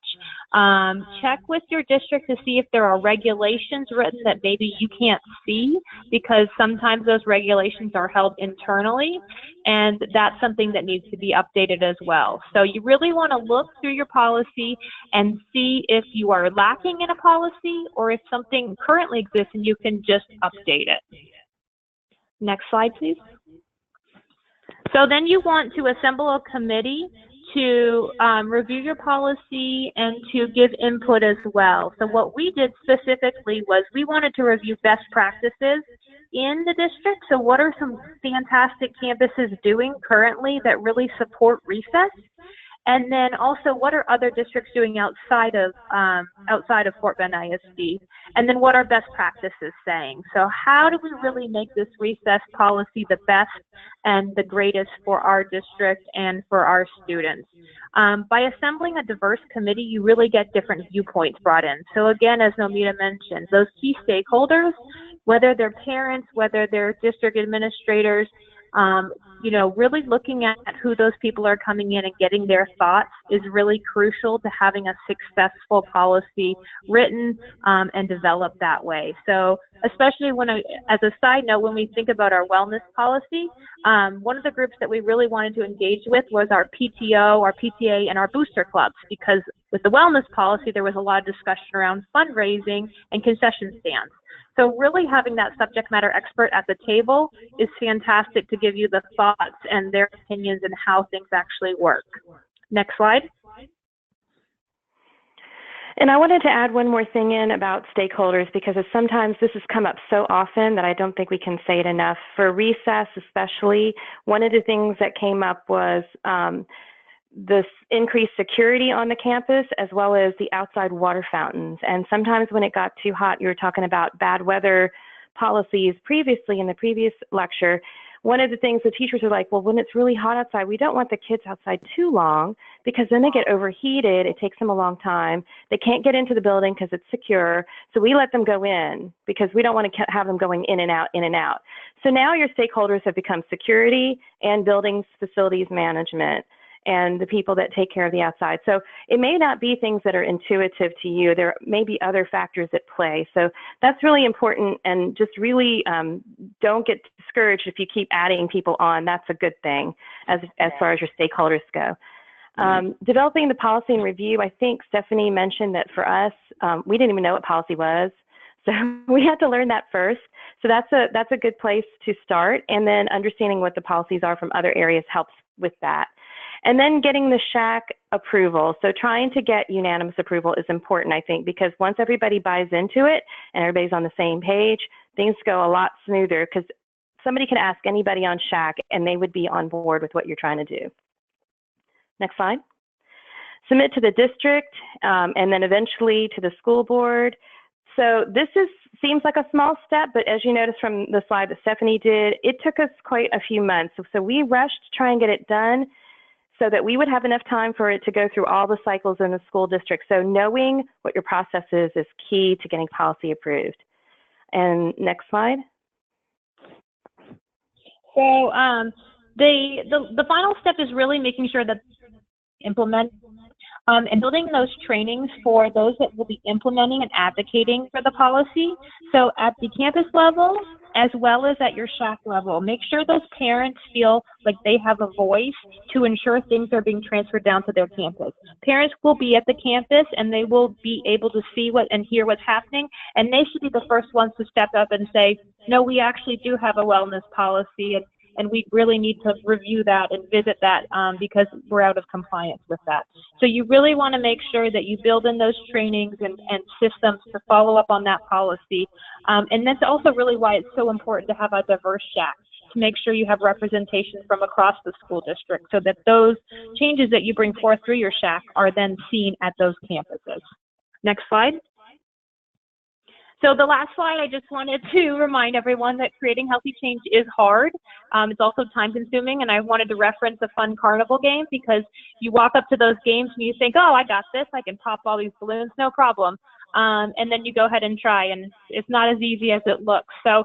Check with your district to see if there are regulations written that maybe you can't see, because sometimes those regulations are held internally, and that's something that needs to be updated as well. So you really want to look through your policy and see if you are lacking in a policy or if something currently exists and you can just update it. Next slide, please. So then you want to assemble a committee to review your policy and to give input as well. So what we did specifically was we wanted to review best practices in the district. So what are some fantastic campuses doing currently that really support recess? And then also, what are other districts doing outside of Fort Bend ISD? And then what are best practices saying? So how do we really make this recess policy the best and the greatest for our district and for our students? By assembling a diverse committee, you really get different viewpoints brought in. So again, as Nomita mentioned, those key stakeholders, whether they're parents, whether they're district administrators, really looking at who those people are coming in and getting their thoughts is really crucial to having a successful policy written and developed that way. So especially as a side note, when we think about our wellness policy, one of the groups that we really wanted to engage with was our PTO, our PTA, and our booster clubs, because with the wellness policy, there was a lot of discussion around fundraising and concession stands. So really having that subject matter expert at the table is fantastic to give you the thoughts and their opinions and how things actually work. Next slide. And I wanted to add one more thing in about stakeholders, because sometimes this has come up so often that I don't think we can say it enough. For recess especially, one of the things that came up was this increased security on the campus, as well as the outside water fountains. And sometimes when it got too hot, you were talking about bad weather policies previously in the previous lecture. One of the things the teachers are like, well, when it's really hot outside, we don't want the kids outside too long, because then they get overheated. It takes them a long time. They can't get into the building because it's secure. So we let them go in because we don't want to have them going in and out, in and out. So now your stakeholders have become security and buildings facilities management, and the people that take care of the outside. So it may not be things that are intuitive to you. There may be other factors at play. So that's really important, and just really don't get discouraged if you keep adding people on. That's a good thing as far as your stakeholders go. Developing the policy and review, I think Stephanie mentioned that for us, we didn't even know what policy was. So we had to learn that first. So that's a good place to start. And then understanding what the policies are from other areas helps with that. And then getting the SHAC approval. So trying to get unanimous approval is important, I think, because once everybody buys into it and everybody's on the same page, things go a lot smoother because somebody can ask anybody on SHAC and they would be on board with what you're trying to do. Next slide. Submit to the district and then eventually to the school board. So this seems like a small step, but as you noticed from the slide that Stephanie did, it took us quite a few months. So we rushed to try and get it done so that we would have enough time for it to go through all the cycles in the school district. So knowing what your process is key to getting policy approved. And next slide. So the final step is really making sure that implement and building those trainings for those that will be implementing and advocating for the policy. So at the campus level, as well as at your SHAC level, make sure those parents feel like they have a voice to ensure things are being transferred down to their campus. Parents will be at the campus and they will be able to see what and hear what's happening, and they should be the first ones to step up and say, no, we actually do have a wellness policy, and we really need to review that and visit that because we're out of compliance with that. So you really want to make sure that you build in those trainings and systems to follow up on that policy. And that's also really why it's so important to have a diverse SHAC, to make sure you have representation from across the school district so that those changes that you bring forth through your SHAC are then seen at those campuses. Next slide. So the last slide, I just wanted to remind everyone that creating healthy change is hard. It's also time consuming, and I wanted to reference a fun carnival game because you walk up to those games and you think, oh, I got this, I can pop all these balloons, no problem. And then you go ahead and try, and it's not as easy as it looks. So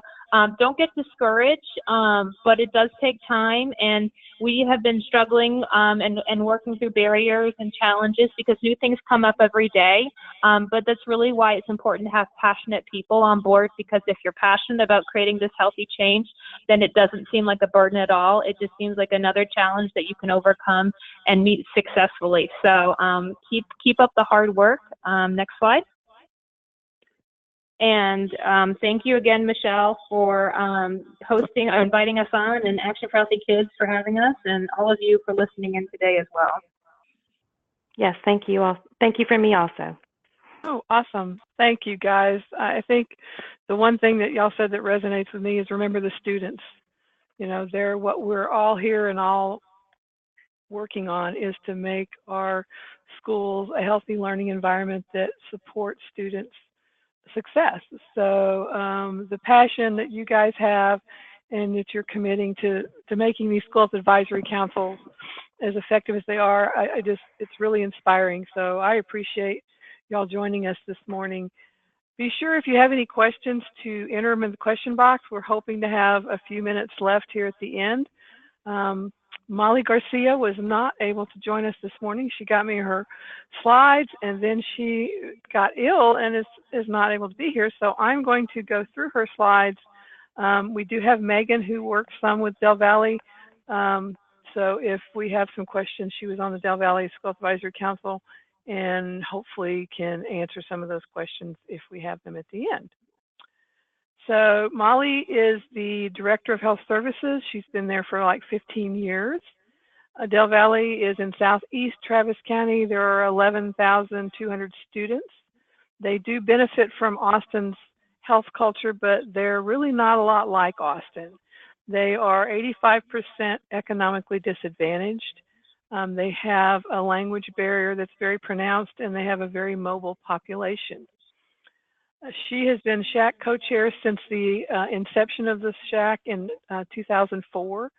don't get discouraged, but it does take time, and we have been struggling and working through barriers and challenges because new things come up every day. But that's really why it's important to have passionate people on board, because if you're passionate about creating this healthy change, then it doesn't seem like a burden at all. It just seems like another challenge that you can overcome and meet successfully. So keep up the hard work. Next slide. And thank you again, Michelle, for hosting or inviting us on, and Action for Healthy Kids for having us, and all of you for listening in today as well. Yes, thank you all. Thank you from me also. Oh, awesome. Thank you, guys. I think the one thing that y'all said that resonates with me is remember the students. You know, they're what we're all here and all working on is to make our schools a healthy learning environment that supports students' success. So the passion that you guys have and that you're committing to making these school advisory councils as effective as they are, it's really inspiring. So I appreciate y'all joining us this morning. Be sure if you have any questions to enter them in the question box. We're hoping to have a few minutes left here at the end. Molly Garcia was not able to join us this morning. She got me her slides and then she got ill and is not able to be here. So I'm going to go through her slides. We do have Megan who works some with Del Valle. So if we have some questions, she was on the Del Valle School Advisory Council and hopefully can answer some of those questions if we have them at the end. So Molly is the Director of Health Services. She's been there for like 15 years. Del Valle is in southeast Travis County. There are 11,200 students. They do benefit from Austin's health culture, but they're really not a lot like Austin. They are 85% economically disadvantaged. They have a language barrier that's very pronounced, and they have a very mobile population. She has been SHAC co-chair since the inception of the SHAC in 2004.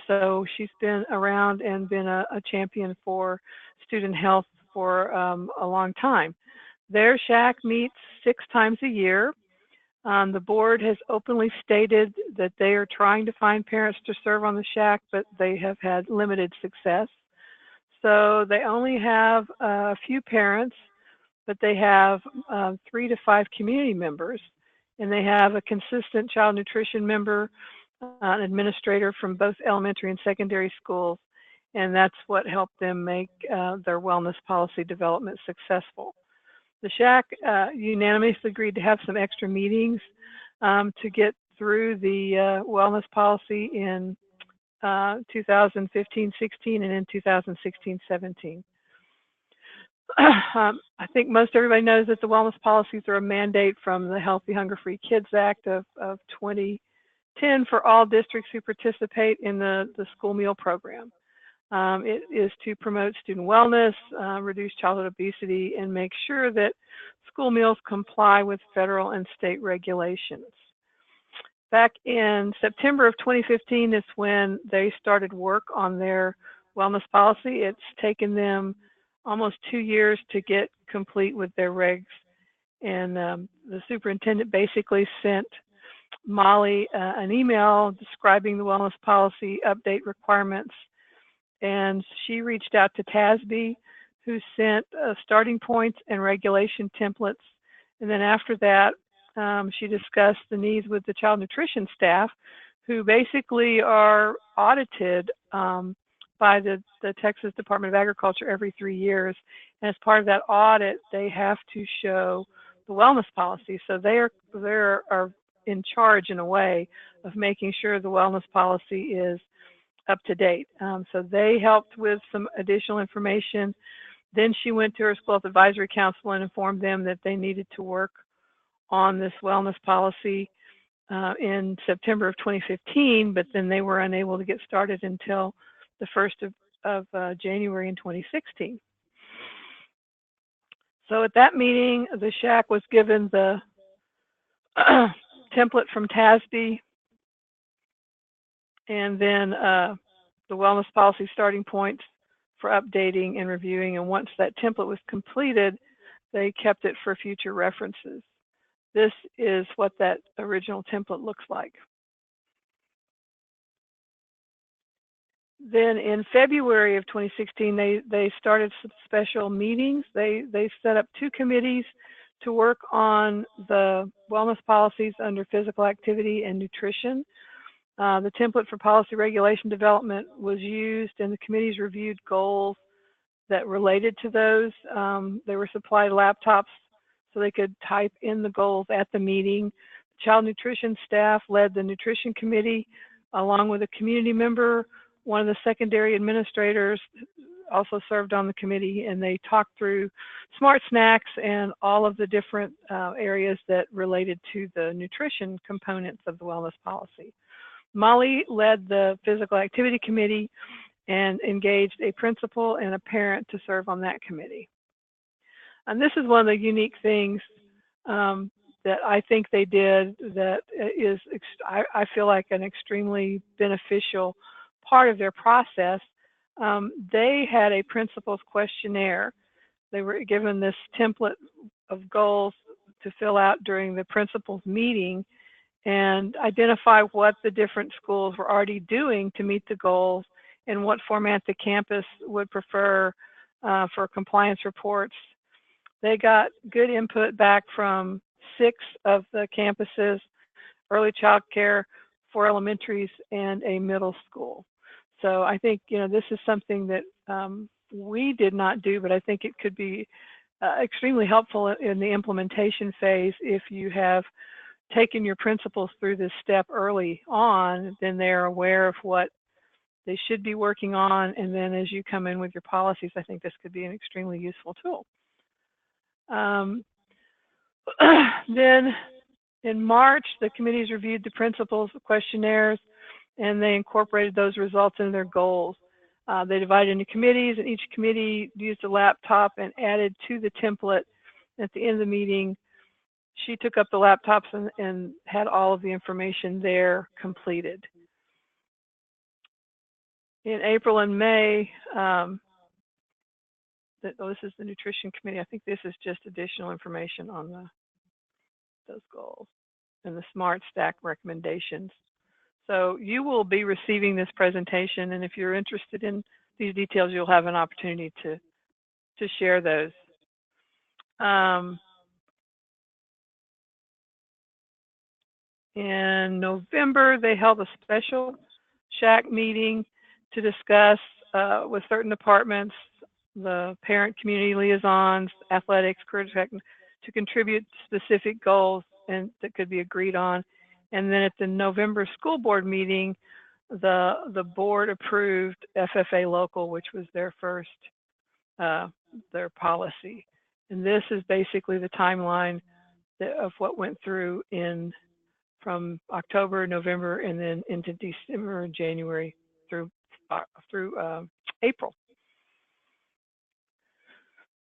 So she's been around and been a champion for student health for a long time. Their SHAC meets 6 times a year. The board has openly stated that they are trying to find parents to serve on the SHAC, but they have had limited success. So they only have a few parents, but they have 3 to 5 community members, and they have a consistent child nutrition member, an administrator from both elementary and secondary schools, and that's what helped them make their wellness policy development successful. The SHAC unanimously agreed to have some extra meetings to get through the wellness policy in 2015-16 and in 2016-17. I think most everybody knows that the wellness policies are a mandate from the Healthy Hunger-Free Kids Act of 2010 for all districts who participate in the school meal program. It is to promote student wellness, reduce childhood obesity, and make sure that school meals comply with federal and state regulations. Back in September of 2015 is when they started work on their wellness policy. It's taken them almost 2 years to get complete with their regs. And the superintendent basically sent Molly an email describing the wellness policy update requirements. And she reached out to TASB, who sent starting points and regulation templates. And then after that, she discussed the needs with the child nutrition staff, who basically are audited by the Texas Department of Agriculture every 3 years. And as part of that audit, they have to show the wellness policy. So they are in charge, in a way, of making sure the wellness policy is up to date. So they helped with some additional information. Then she went to her school health advisory council and informed them that they needed to work on this wellness policy in September of 2015, but then they were unable to get started until the 1st of January in 2016. So at that meeting, the SHAC was given the template from TASB, and then the wellness policy starting points for updating and reviewing. And once that template was completed, they kept it for future references. This is what that original template looks like. Then in February of 2016, they started some special meetings. They set up 2 committees to work on the wellness policies under physical activity and nutrition. The template for policy regulation development was used, and the committees reviewed goals that related to those. They were supplied laptops so they could type in the goals at the meeting. Child nutrition staff led the nutrition committee along with a community member. One of the secondary administrators also served on the committee, and they talked through smart snacks and all of the different areas that related to the nutrition components of the wellness policy. Molly led the physical activity committee and engaged a principal and a parent to serve on that committee. And this is one of the unique things that I think they did that is, I feel like, an extremely beneficial part of their process. They had a principal's questionnaire. They were given this template of goals to fill out during the principal's meeting and identify what the different schools were already doing to meet the goals and what format the campus would prefer for compliance reports. They got good input back from 6 of the campuses, early child care, 4 elementaries, and a middle school. So I think, this is something that we did not do, but I think it could be extremely helpful in the implementation phase. If you have taken your principals through this step early on, then they're aware of what they should be working on. And then as you come in with your policies, I think this could be an extremely useful tool. Then in March, the committees reviewed the principals' questionnaires, and they incorporated those results into their goals. They divided into committees, and each committee used a laptop and added to the template. At the end of the meeting, she took up the laptops and had all of the information there completed. In April and May, this is the nutrition committee. I think this is just additional information on those goals and the SMART stack recommendations. So you will be receiving this presentation, and if you're interested in these details, you'll have an opportunity to share those. In November, they held a special SHAC meeting to discuss with certain departments, the parent community liaisons, athletics, career tech, to contribute specific goals and that could be agreed on. And then at the November school board meeting, the board approved FFA local, which was their first, their policy. And this is basically the timeline of what went through from October, November, and then into December and January through April.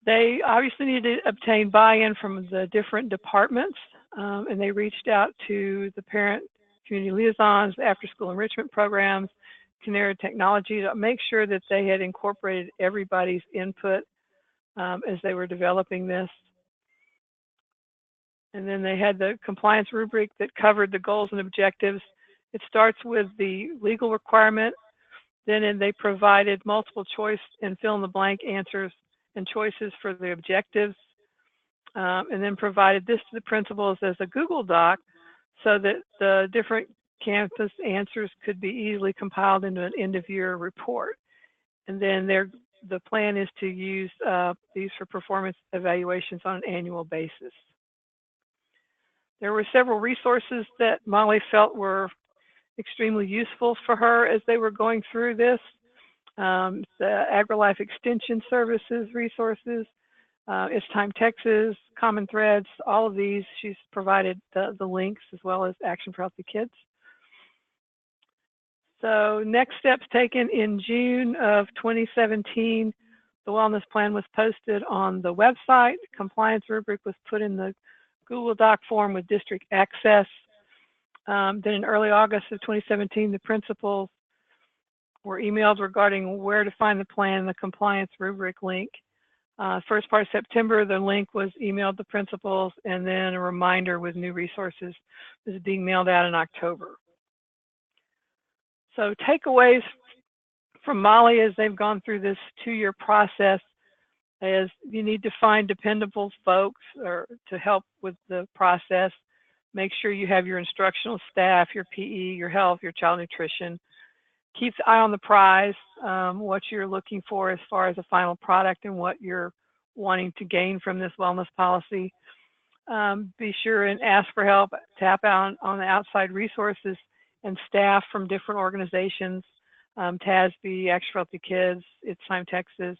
They obviously needed to obtain buy-in from the different departments, and they reached out to the parent community liaisons, after-school enrichment programs, Canary Technology, to make sure that they had incorporated everybody's input as they were developing this. And then they had the compliance rubric that covered the goals and objectives. It starts with the legal requirement, then they provided multiple choice and fill-in-the-blank answers and choices for the objectives, and then provided this to the principals as a Google Doc so that the different campus answers could be easily compiled into an end-of-year report. And then the plan is to use these for performance evaluations on an annual basis. There were several resources that Molly felt were extremely useful for her as they were going through this. The AgriLife Extension Services resources, It's Time Texas, Common Threads, all of these, she's provided the links as well as Action for Healthy Kids. So next steps taken in June of 2017, the wellness plan was posted on the website. Compliance rubric was put in the Google Doc form with district access. Then in early August of 2017, the principals were emailed regarding where to find the plan and the compliance rubric link. First part of September, the link was emailed to principals, and then a reminder with new resources is being mailed out in October. So takeaways from Molly as they've gone through this 2-year process is you need to find dependable folks to help with the process. Make sure you have your instructional staff, your PE, your health, your child nutrition. Keep the eye on the prize, what you're looking for as far as a final product and what you're wanting to gain from this wellness policy. Be sure and ask for help, tap out on the outside resources and staff from different organizations, TASB, Action for Healthy Kids, It's Time Texas.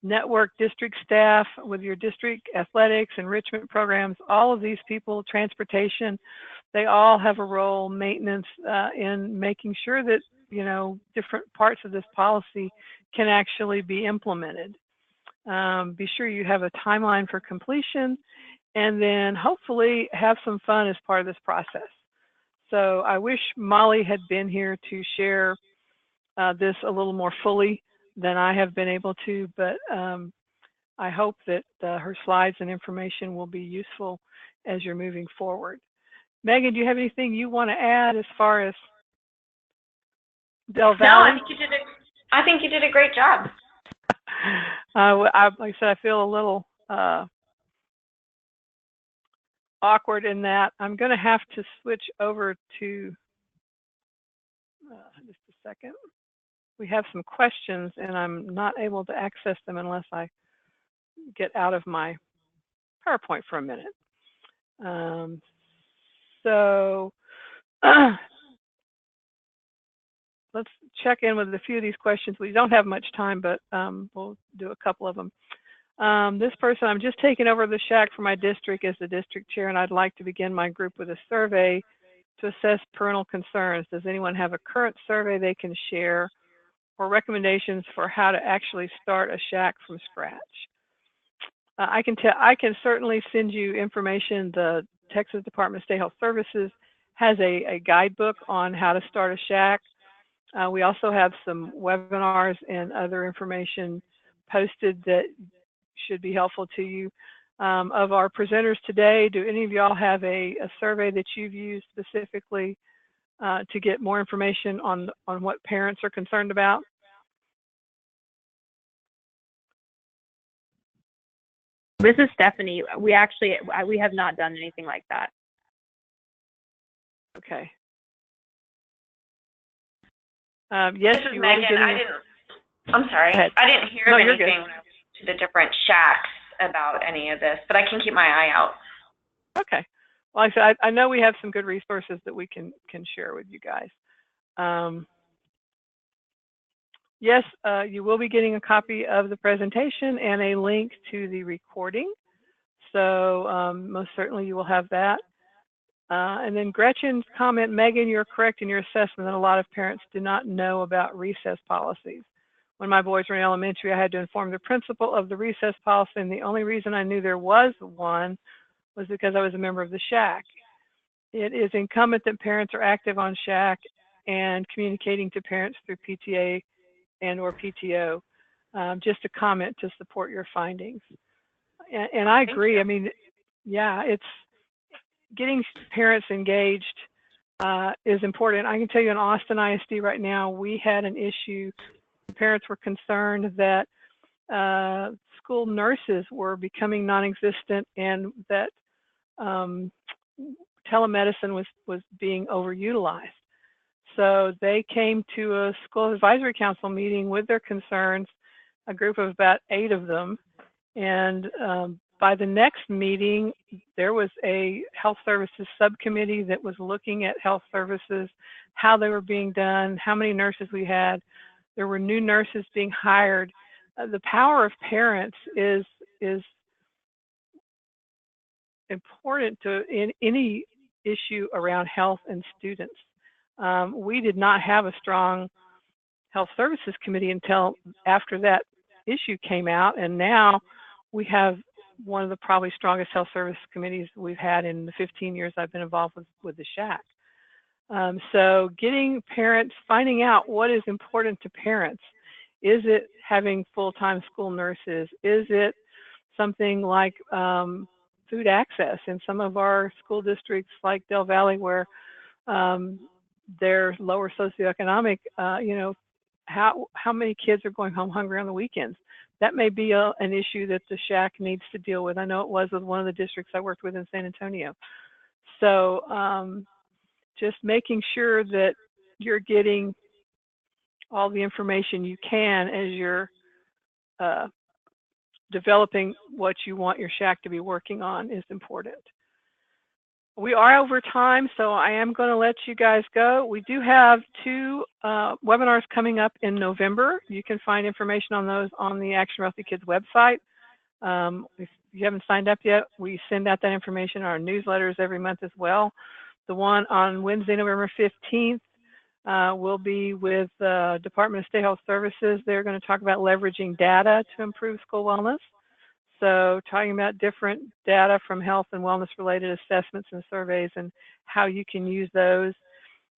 Network district staff with your district athletics, enrichment programs, all of these people, transportation, they all have a role, maintenance, in making sure that, you know, different parts of this policy can actually be implemented. Be sure you have a timeline for completion, and then hopefully have some fun as part of this process. So I wish Molly had been here to share this a little more fully than I have been able to, but I hope that her slides and information will be useful as you're moving forward. Megan, do you have anything you want to add as far as Del Valle? No, I think you did a great job. Like I said, I feel a little awkward in that. I'm going to have to switch over to just a second. We have some questions, and I'm not able to access them unless I get out of my PowerPoint for a minute. Let's check in with a few of these questions. We don't have much time, but we'll do a couple of them. This person, I'm just taking over the SHAC for my district as the district chair, and I'd like to begin my group with a survey to assess parental concerns. Does anyone have a current survey they can share, or recommendations for how to actually start a SHAC from scratch? I can certainly send you information. The Texas Department of State Health Services has a guidebook on how to start a SHAC. We also have some webinars and other information posted that should be helpful to you. Of our presenters today, do any of y'all have a survey that you've used specifically to get more information on what parents are concerned about? This is Stephanie. We have not done anything like that. Okay. Yes, this is Megan. I'm sorry. I didn't hear No, of you're good. anything when I went to the different SHACs about any of this, but I can keep my eye out. Okay. Well, like I said, I know we have some good resources that we can share with you guys. Yes, you will be getting a copy of the presentation and a link to the recording. So most certainly you will have that. And then Gretchen's comment, Megan, you're correct in your assessment that a lot of parents do not know about recess policies. When my boys were in elementary, I had to inform the principal of the recess policy, and the only reason I knew there was one was because I was a member of the SHAC. It is incumbent that parents are active on SHAC and communicating to parents through PTA and or PTO. Just a comment to support your findings. And I agree. I mean, yeah, it's getting parents engaged is important. I can tell you in Austin ISD right now, we had an issue. Parents were concerned that school nurses were becoming non-existent and that telemedicine was being overutilized. So they came to a school advisory council meeting with their concerns, a group of about 8 of them. And by the next meeting, there was a health services subcommittee that was looking at health services, how they were being done, how many nurses we had. There were new nurses being hired. The power of parents is important in any issue around health and students. We did not have a strong health services committee until after that issue came out, and now we have one of the probably strongest health service committees we've had in the 15 years I've been involved with the SHAC. So getting parents, finding out what is important to parents. Is it having full-time school nurses? Is it something like food access in some of our school districts like Del Valle, where they're lower socioeconomic, you know, how many kids are going home hungry on the weekends? That may be an issue that the SHAC needs to deal with. I know it was with one of the districts I worked with in San Antonio. So just making sure that you're getting all the information you can as you're developing what you want your SHAC to be working on is important. We are over time, so I am going to let you guys go. We do have 2 webinars coming up in November. You can find information on those on the Action for Healthy Kids website. If you haven't signed up yet, we send out that information in our newsletters every month as well. The one on Wednesday, November 15th, will be with the Department of State Health Services. They're going to talk about leveraging data to improve school wellness. So talking about different data from health and wellness related assessments and surveys and how you can use those.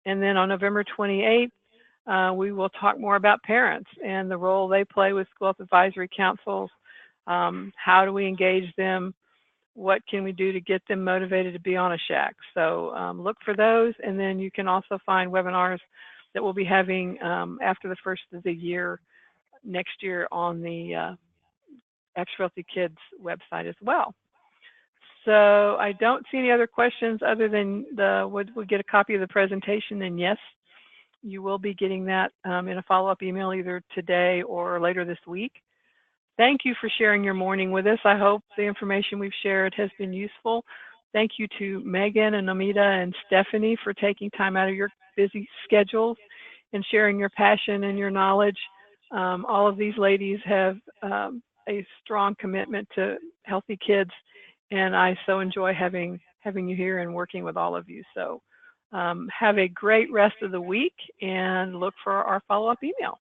And then on November 28th, we will talk more about parents and the role they play with school health advisory councils. How do we engage them? What can we do to get them motivated to be on a SHAC? So look for those, and then you can also find webinars that we'll be having after the first of the year next year on the Action for Healthy Kids website as well. So I don't see any other questions other than would we get a copy of the presentation? And yes, you will be getting that in a follow-up email either today or later this week. Thank you for sharing your morning with us. I hope the information we've shared has been useful. Thank you to Megan and Nomita and Stephanie for taking time out of your busy schedules and sharing your passion and your knowledge. All of these ladies have a strong commitment to healthy kids, and I so enjoy having you here and working with all of you. So have a great rest of the week and look for our follow-up email.